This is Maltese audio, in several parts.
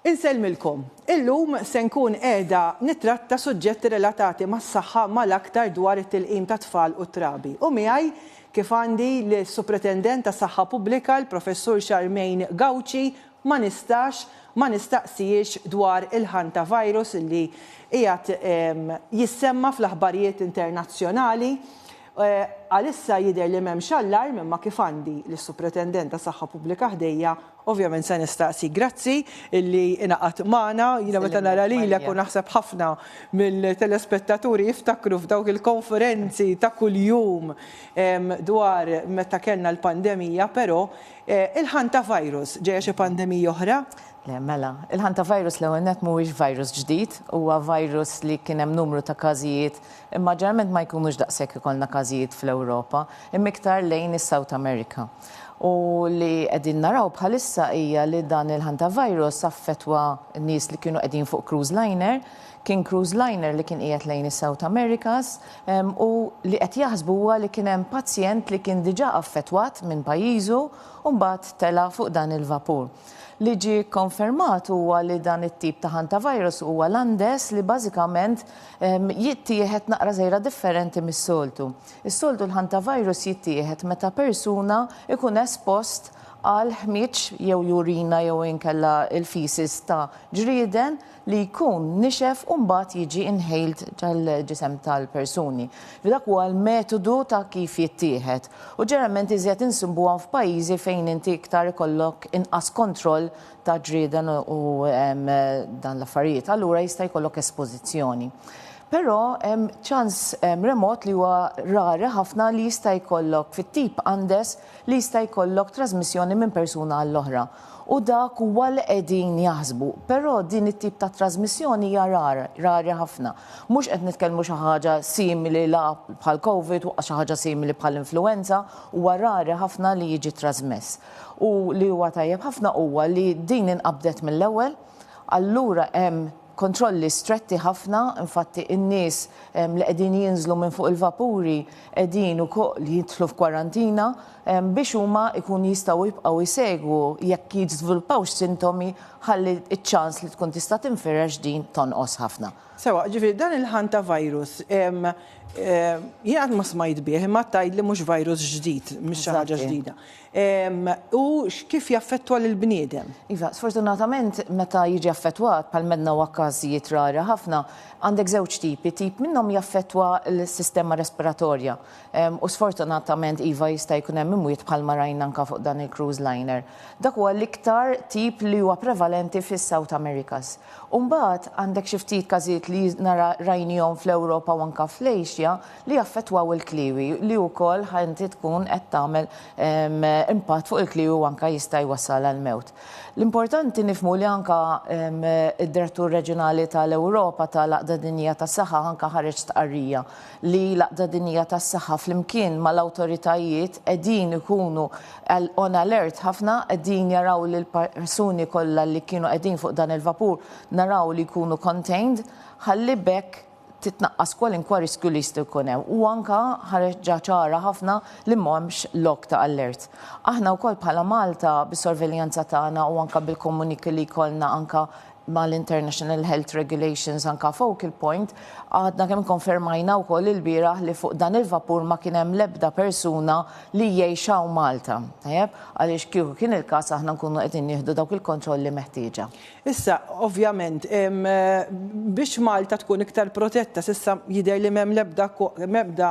Inselmilkom, illum se nkun qiegħda nitratta suġġetti relatati mas-saħħa mal-aktar dwar it-tilqim ta' tfal u trabi. U miegħi kif għandi l-Supretendent tas-Saħħa Pubblika, l-Professur Charmaine Gauci, ma nistaqsijiex dwar il-hantavirus li qiegħed jissemma fl-aħbarijiet internazzjonali. Għalissa jidher li m'hemmx allarm imma kif għandi l-Supretendent tas-Saħħa Pubblika ħdejja, ovvjament se nistaqsi grazzi illi inaqat magħna. Jiena meta nara lilek u naħseb ħafna mill-telespettaturi jiftakru f'dawk il-konferenzi ta' kuljum dwar meta kellna l-pandemija, però il-hantavirus ġejja xi pandemija oħra? Le, mela, il-hantavirus l-ewwel nett mhuwiex virus ġdid, huwa virus li kien hemm numru ta' każijiet, imma ġeneralment ma jkunux daqshekk ikollna każijiet fl-Ewropa, imma iktar lejn is-South America. U li qegħdin naraw bħalissa hija li dan il-hantavirus affettwa n-nies li kienu qegħdin fuq cruise liner, kien cruise liner li kien qiegħed lejn is-South Americas u li qed jaħsbu huwa li kien hemm pazjent li kien diġà affettwat minn pajjiżu u mbagħad tela fuq dan il-vapur. Li ġie konfermat huwa li dan it-tip ta' hantavirus huwa l-Andes li bażikament jittieħed naqra żgħira differenti mis-soltu. Is-soltu l-hantavirus jittieħed meta persuna ikun espost għal ħmiġ jew urina jew inkella il-feces ta' ġrieden li jkun nixef u mbagħad jiġi inhaled ġal-ġisem tal-persuni. Dak huwa l-metodu ta' kif jittieħed. U ġeneralment iżjed insibuha f'pajjiżi fejn inti iktar ikollok inqas kontroll ta' ġrieden u dan l-affarijiet, allura jista' jkollok espożizzjoni. Però hemm ċans remot li huwa rari ħafna li jista' jkollok fit-tip Andes li jista' jkollok trasmissjoni minn persuna għall-oħra. U dak huwa li qegħdin jaħsbu, però din it-tip ta' trasmissjoni hija rari ħafna. Mhux qed nitkellmu xi ħaġa simili bħal COVID u xi ħaġa simili bħal influenza, huwa rari ħafna li jiġi trasmess. U li huwa tajjeb ħafna huwa li din inqabdet mill-ewwel, allura hemm kontrolli stretti ħafna, infatti in-nies li qegħdin jinżlu minn fuq il-vapuri qegħdin ukoll jidħlu f'kwarantina biex huma jkun jistgħu jibqgħu jsegwu jekk jiżviluppawx sintomi ħalli ċ-ċans li tkun tista' tinfirex din tonqos ħafna. Sewa, ġifieri dan il-hantavirus jien ma smajt bih, imma tgħid li mhux virus ġdid, mhux xi ħaġa ġdida. U kif jaffettwa lill-bniedem? Iva, sfortunatament meta jiġi affettwat bħal medna huwa każijiet rari ħafna, għandek żewġ tipi. Tip minnhom jaffettwa l-sistema respiratorja. U sfortunatament iva jista' jkun hemm imwiet bħalma rajna anke fuq dan il-cruise liner. Dak huwa l-iktar tip li huwa prevalenti fis-South Americas. U mbagħad għandek xi ftit każijiet li rajnihom fl-Ewropa u anke fl-Asja li jaffettwaw il-kliwi li wkoll ħanti tkun qed tagħmel impatt fuq il-kliwi u anke jista' jwassal għall-mewt. L-importanti nifhmu li anke id-Direttur Reġjonali tal-Ewropa tal-Għaqda Dinjija tas-Saħħa anke ħareġ stqarrija li l-Għaqda Dinjija tas-Saħħa flimkien mal-awtoritajiet qegħdin ikunu on alert ħafna, qegħdin jaraw li l-persuni kollha li kienu qegħdin fuq dan il-vapur naraw li jkunu contained ħalli bekk titnaqqas kwalinkwa riskju li jista' jkun hemm. U anke ħareġ ċara ħafna li m'hemmx lok ta' alert. Aħna wkoll bħala Malta bis-sorveljanza tagħna u anke bil-komuniki li jkollna anke mal-International Health Regulations anka focal point, għadna kemm konfermajna wkoll il-bieraħ li fuq dan il-vapur ma kien hemm l-ebda persuna li jgħixaw Malta. Tajjeb, għaliex kieku kien il-każ aħna nkunu qegħdin nieħdu dawk il-kontrolli meħtieġa. Issa, ovvjament, biex Malta tkun iktar protetta, s'issa jidher li m'hemm l-ebda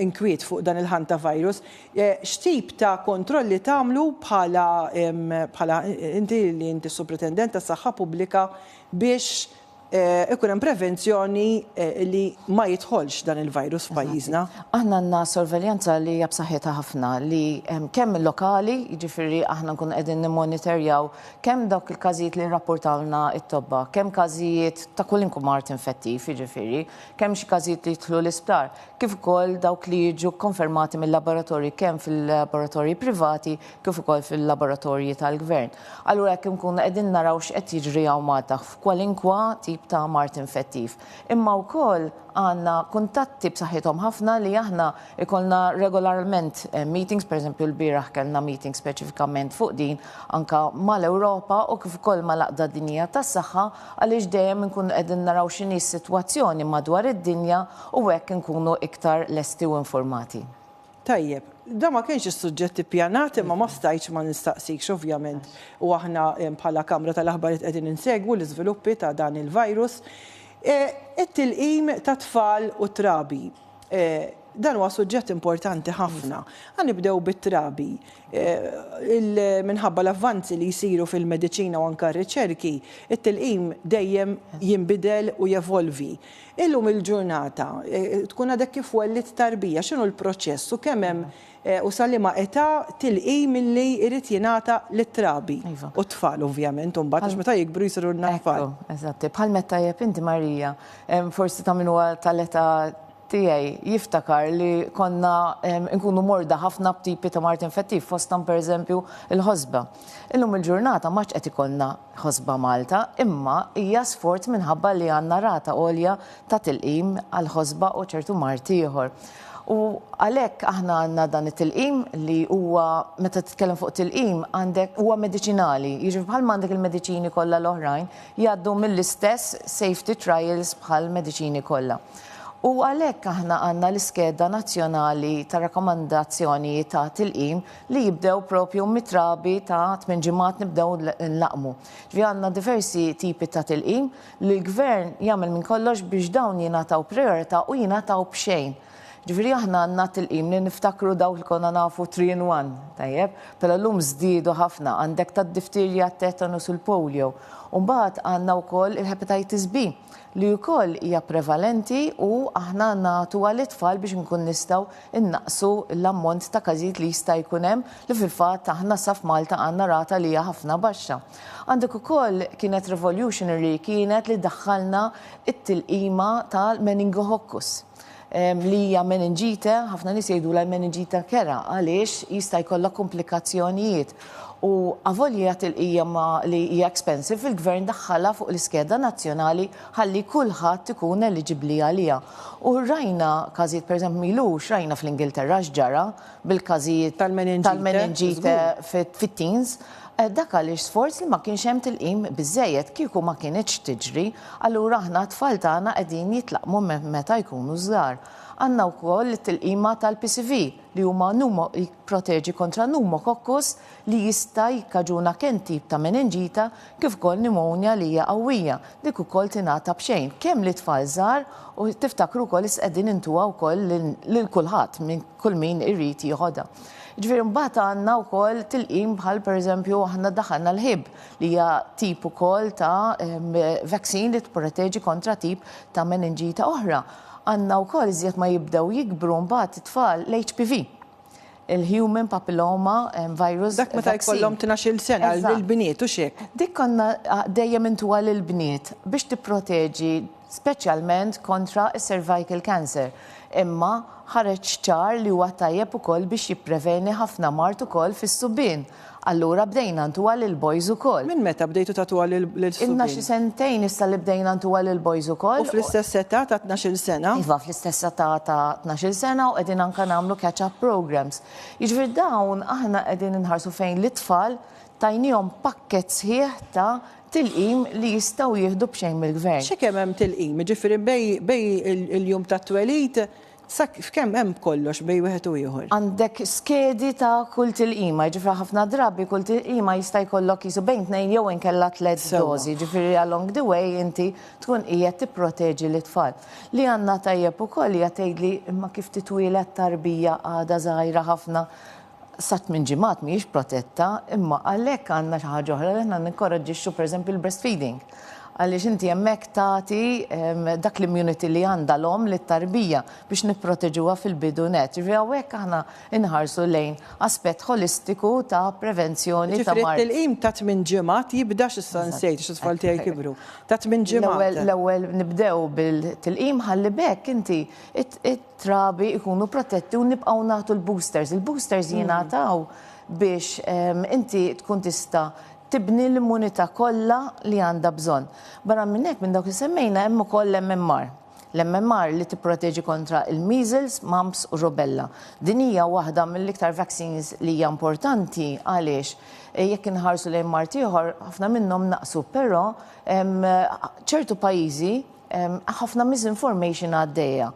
inkwiet fuq dan il-hantavirus, x'tip ta' kontrolli tagħmlu bħala inti Supretendent tas-Saħħa Pubblika biex ikun hemm prevenzjoni li ma jidħolx dan il-virus f'pajjiżna? Aħna għandna sorveljanza li hija b'saħħitha ħafna li kemm il-lokali, jiġifieri aħna nkunu qegħdin nimmonitorjaw kemm dawk il-każijiet li rrappurtawlna t-tobba, kemm każijiet ta' kwalinkwa mart infettiv, jiġifieri, kemm xi każijiet li jidħlu l-isptar, kif ukoll dawk li jiġu konfermati mill-laboratorji kemm fil-laboratorji privati kif ukoll fil-laboratorji tal-Gvern. Allura jekk nkunu qegħdin naraw x'qed jiġri hawn Malta f'kwalinkwa tip tip ta' mart infettiv. Imma wkoll għandna kuntatti b'saħħithom ħafna li aħna ikolna regolarment meetings, pereżempju l-bieraħ kellna meeting speċifikament fuq din anka mal-Ewropa u kif ukoll mal-Aqda Dinjija tas-Saħħa għaliex dejjem nkunu qegħdin naraw x'inhi s-sitwazzjoni madwar id-dinja u hekk nkunu iktar lesti u informati. Tajjeb, da ma kienx is-suġġetti ppjanati ma stajtx ma nistaqsikx ovvjament u aħna bħala Kamra tal-Aħbarijiet qegħdin insegwu l-iżviluppi ta' dan il-virus. It-tilqim ta' tfal u trabi. Dan huwa suġġett importanti ħafna. Ħanibdew bit-trabi. Minħabba l-avvanzi li jsiru fil-mediċina u anke r-riċerki, it-tilqim dejjem jinbidel u jevolvi. Illum il-ġurnata, tkun għadek kif wellit tarbija, x'inhu l-proċess u kemm hemm u salima età tilqim milli jrid jingħata lit-trabi u tfal ovvjament u mbagħad għax meta jikbru jsiru n-tfal. Eżatt, bħal meta jeb inti Marija, forsi ta' min huwa tal-età tiegħi jiftakar li konna nkunu morda ħafna b'tipi ta' mart infettiv fosthom pereżempju il-ħosba. Illum il-ġurnata ma qed ikollna ħosba Malta, imma hija sfort minħabba li għandna rata għolja ta' tilqim għal ħosba u ċertu mart ieħor. U għalhekk aħna għandna dan it-tilqim li huwa meta titkellem fuq tilqim għandek huwa mediċinali, jiġri bħal m'għandek il-mediċini kollha l-oħrajn jgħaddu mill-istess safety trials bħal mediċini kollha. U għalhekk aħna għandna l-iskeda nazzjonali ta' rakkomandazzjoni ta' tilqim li jibdew propju mitrabi ta' 8 ġimgħat nibdew nlaqmu. Ġifi għandna diversi tipi ta' tilqim li l-gvern jagħmel minn kollox biex dawn jingħataw priorità u jingħataw b'xejn. Ġifieri aħna għandna tilqim li niftakru dawk li konna nafu 3-in-1, tajjeb, tal-lum żdiedu ħafna għandek tad-difterja, tetanus u l-polio. U mbagħad għandna wkoll il-hepatitis B li wkoll hija prevalenti u aħna nagħtuha lit-tfal biex nkun nistgħu innaqsu l-ammont ta' każijiet li jista' jkun hemm li fil-fatt aħna sa f'Malta għandna rata li hija ħafna baxxa. Għandek ukoll kienet revolutionary kienet li daħħalna it-tilqima tal-meningococcus li hija meningite, ħafna nies jgħidula l-meningite kera għaliex jista' jkollha komplikazzjonijiet. U għavolja tilqija li hija expensive, il-gvern daħħalha fuq l-iskeda nazzjonali ħalli kulħadd ikun eligibbli għaliha. U rajna każijiet pereżempju milux rajna fl-Ingilterra x'ġara bil-każijiet tal-meningite fit-teens. Dak għaliex sforz li ma kienx hemm tilqim biżżejjed kieku ma kienitx tiġri, allura aħna t-tfal tagħna qegħdin jitlaqmu meta jkunu żgħar. Għandna wkoll it-tilqima tal-PCV li huma jipproteġi kontra pneumococcus li jista' jikkaġuna kemm tip ta' meningita kif ukoll pneumonia li hija qawwija. Dik ukoll tingħata b'xejn kemm li tfal żgħar u tiftakru wkoll qegħdin intuha wkoll lil kulħadd minn kull min irid jieħodha. Ġifieri mbagħad għandna wkoll tilqim bħal pereżempju aħna daħħalna l-ħib li hija tip ukoll ta' vaccine li tproteġi kontra tip ta' meningita oħra. Għandna wkoll iżjed ma jibdew jikbru mbagħad it-tfal l-HPV. Il-Human Papilloma Virus. Dak meta jkollhom 12 sena lill-bniet u x'hekk. Dik konna dejjem intuha lill-bniet biex tipproteġi speċjalment kontra is-cervical cancer. Imma ħareġ ċar li huwa tajjeb ukoll biex jippreveni ħafna mart ukoll fis-subbien. Allura bdejna ntuha lil-boys ukoll. Minn meta bdejtu tagħtuha lil-subbien? Inna xi sentejn issa li bdejna ntuha lil-boys ukoll. U fl-istess età ta' 12 sena? Iva, fl-istess età ta' 12 sena u qegħdin anke nagħmlu catch-up programs. Jiġifieri dawn aħna qegħdin inħarsu fejn l-itfal tajnihom pakkett sħiħ ta' tilqim li jistgħu jieħdu b'xejn mill-gvern. X'kemm hemm tilqim? Jiġifieri bej il-jum tat-twelid f'kemm hemm kollox bej wieħed u ieħor? Għandek skedi ta' kull tilqima, ġifra ħafna drabi kull tilqima jista' jkollok jisu bejn 2 jew inkella 3 dożi, ġifieri along the way inti tkun qiegħed tipproteġi l-itfal. Li għandna tajjeb ukoll hija tgħidli imma kif titwielet tarbija għadha żgħira ħafna sa 8 ġimgħat mhijiex protetta, imma għalhekk għandna xi ħaġa oħra li aħna nikkoraġġixxu pereżempju l-breastfeeding. Għaliex inti hemmhekk tagħti dak l-immunity li għandha l-om lit-tarbija biex nipproteġuha fil-bidunet. Ġifieri hawnhekk aħna inħarsu lejn aspett holistiku ta' prevenzjoni ta' mart. Ġifieri il-qim ta' 8 ġimgħat jibda x'issa nsejt x'tfal tiegħi kibru. Ta' 8 ġimgħat. L-ewwel nibdew bil-tilqim ħalli bekk inti it-trabi ikunu protetti u nibqgħu nagħtu l-boosters. Il-boosters jingħataw biex inti tkun tista' tibni l-immunità kollha li għandha bżonn. Barra minn hekk minn dawk li semmejna hemm ukoll l-MMR. L-MMR li tipproteġi kontra il-measles, mumps u rubella. Din hija waħda mill-iktar vaccines li hija importanti għaliex jekk inħarsu lejn mart ieħor ħafna minnhom naqsu, però ċertu pajjiżi ħafna misinformation għaddejja.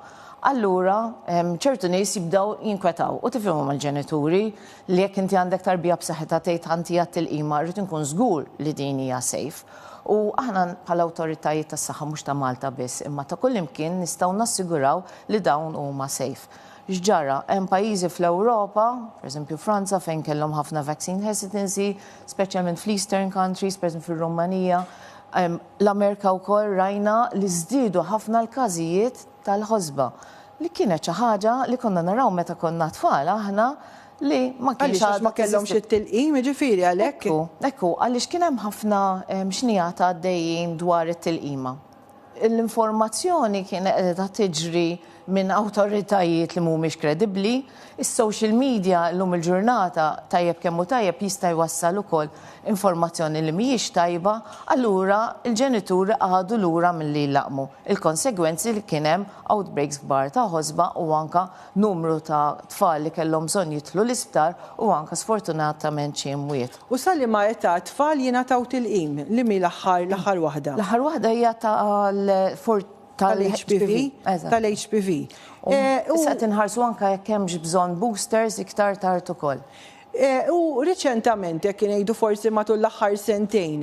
Allura, ċertu nies jibdaw jinkwetaw u tifhimhom mal-ġenituri li jekk inti għandek tarbija b'saħħitha tgħid ħanti għat-tilqima rrid inkun żgur li din hija safe. U aħna bħala awtoritajiet tas-saħħa mhux ta' Malta biss, imma ta' kull imkien nistgħu nassiguraw li dawn huma safe. X'ġara, hemm pajjiżi fl-Ewropa, pereżempju Franza fejn kellhom ħafna vaccine hesitancy, speċjalment fl-Eastern countries, pereżempju fir-Rumanija. L-Amerika wkoll rajna li żdiedu ħafna l-każijiet tal-ħosba li kienet xi ħaġa li konna naraw meta konna tfal aħna li ma kienx ma kellhomx it-tilqim, jiġifieri għalhekk. Ekku, għaliex kien hemm ħafna xnijata għaddejjin dwar it-tilqima. L-informazzjoni kienet qiegħda tiġri minn awtoritajiet li mhumiex kredibbli, is-social media llum il-ġurnata tajjeb kemm hu tajjeb jista' jwassal ukoll informazzjoni li mhijiex tajba, allura il-ġenituri għadu lura milli jlaqmu. Il-konsegwenzi li kien hemm outbreaks kbar ta' ħosba u anka numru ta' tfal li kellhom bżonn jidħlu l-isptar u anka sfortunatament xi imwiet. U sali ma ta' tfal jingħataw tilqim li mi l-aħħar waħda. L-aħħar waħda hija tal-HPV. Tal-HPV. Issa tinħarsu anka jekk hemmx bżonn boosters iktar tard ukoll. U riċentament, jekk ngħidu forsi matul l-aħħar sentejn,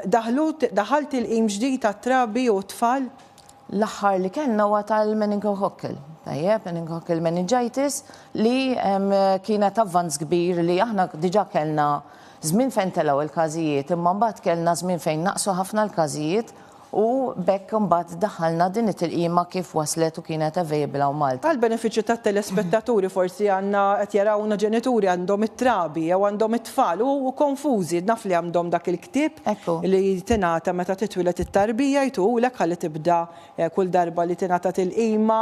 daħalt il-qim ġdid tat-trabi u tfal? L-aħħar li kellna huwa tal-meningococcal. Tajjeb, meningococcal meningitis li kienet avvanz kbir li aħna diġà kellna żmien fejn telgħu il-każijiet, imma mbagħad kellna żmien fejn naqsu ħafna l-każijiet u bekk mbagħad daħħalna din it-tilqima kif waslet u kienet available hawn Malta. Għall-benefiċċju tat-telespettaturi forsi għandna qed jarawna ġenituri għandhom it-trabi jew għandhom it-tfal u konfużi naf li għandhom dak il-ktieb li tingħata meta titwilet it-tarbija jtuqulek ħalli tibda kull darba li tingħata tilqima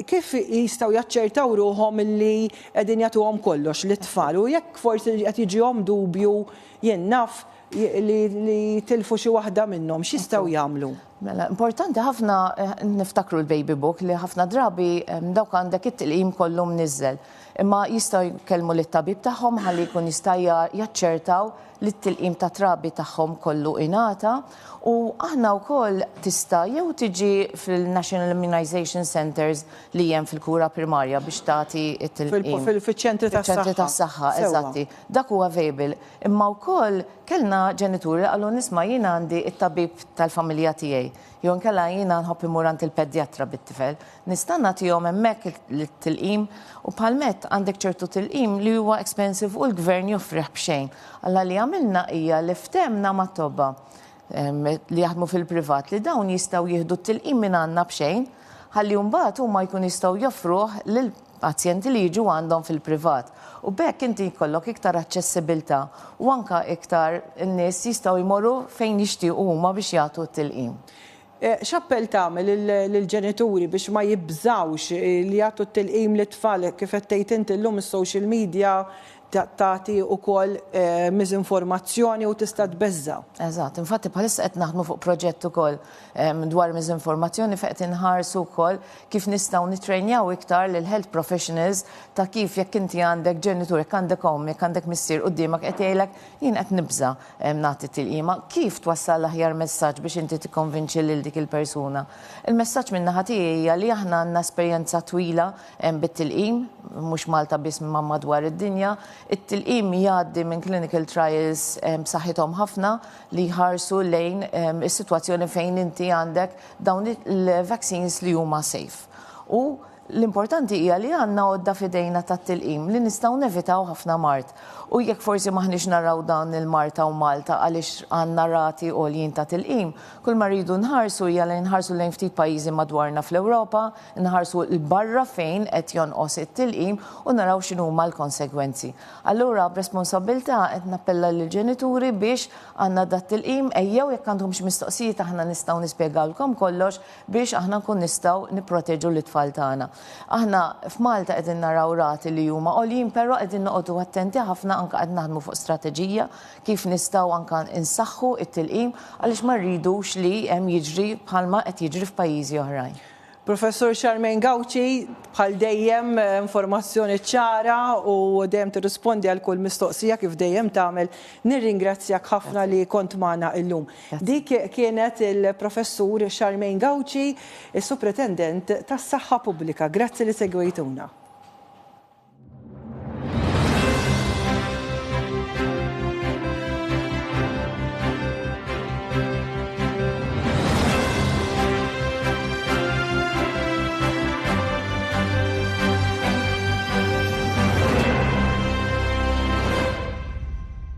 kif jistgħu jaċċertaw ruhom illi qegħdin jagħtuhom kollox lit-tfal u jekk forsi qed jiġihom dubju jien naf li tilfu xi waħda minnhom x'jistgħu jagħmlu? Mela, importanti ħafna niftakru l-baby book li ħafna drabi dawk għandek it-tilqim kollu mniżżel. Imma jistgħu jkellmu lit-tabib tagħhom ħalli jkun jista' jaċċertaw li t-tilqim ta' trabi tagħhom kollu ingħata u aħna wkoll tista' jew tiġi fil-National Immunization Centers li hemm fil-kura primarja biex tagħti t-tilqim. Fil-ċentri tas-saħħa, eżatti. Dak huwa available. Imma wkoll kellna ġenituri qalu nisma' jien għandi it-tabib tal-familja tiegħi. Jew inkella jiena nħobb imur għand il-pedjatra bit-tifel. Nista' nagħtihom hemmhekk it-tilqim u bħalmet għandek ċertu tilqim li huwa expensive u l-gvern joffriħ b'xejn. Alla li għamilna hija li ftemna mat-tobba li jaħdmu fil-privat li dawn jistgħu jieħdu t-tilqim minn għandna b'xejn ħalli mbagħad huma jkun jistgħu joffruh lil pazjenti li jiġu għandhom fil-privat. U bekk inti jkollok iktar aċċessibilità u anke iktar in-nies jistgħu jmorru fejn jixtiequ huma biex jagħtu t-tilqim. X'appell tagħmel lill-ġenituri biex ma jibżawx li jagħtu t-tilqim lit-tfal kif qed tgħid inti llum is-social media tagħti wkoll miżinformazzjoni u tista' tbeżża. Eżatt, infatti bħalissa qed naħdmu fuq proġett ukoll dwar miżinformazzjoni fejn qed inħarsu wkoll kif nistgħu nittrejnjaw iktar lil health professionals ta' kif jekk inti għandek ġenitur, jekk għandek omm, jekk għandek missier qudiemek qed jgħidlek jien qed nibża nagħti tilqima, kif twassal l-aħjar messaġġ biex inti tikkonvinċi lil dik il-persuna. Il-messaġġ minn naħa tiegħi hija li aħna għandna esperjenza twila bit-tilqim, mhux Malta biss ma' madwar id-dinja. It-tilqim jgħaddi minn clinical trials b'saħħithom ħafna li jħarsu lejn is-sitwazzjoni fejn inti għandek dawn il-vaccines li huma safe. U l-importanti hija li għandna għodda fidejna tat-tilqim li nistgħu nevitaw ħafna mart. U jekk forsi maħniex naraw dan il-Marta u Malta għaliex għandna rati għoljin ta' tilqim, kull ma rridu nħarsu hija li nħarsu lejn ftit pajjiżi madwarna fl-Ewropa, nħarsu l-barra fejn qed jonqos it-tilqim u naraw x'inhu huma l-konsegwenzi. Allura b'responsabbiltà qed nappella lill-ġenituri biex għandna dat tilqim ejjew jekk għandhom xi mistoqsijiet aħna nistgħu nispjegawlkom kollox biex aħna nkun nistgħu nipproteġu l-itfal tagħna. Aħna f'Malta qegħdin naraw rati li huma għoljin, però qegħdin noqogħdu attenti ħafna anke qed naħdmu fuq strateġija kif nistgħu anke insaħħu it-tilqim għaliex ma rridux li hemm jiġri bħalma qed jiġri f'pajjiżi oħrajn. Professor Charmaine Gauci, bħal dejjem informazzjoni ċara u dejjem tirrispondi għal kull mistoqsija kif dejjem tagħmel. Nirringrazzjak ħafna li kont magħna illum. Dik kienet il-professur Charmaine Gauci, is-Supretendent tas-Saħħa Pubblika. Grazzi li segwejtuna.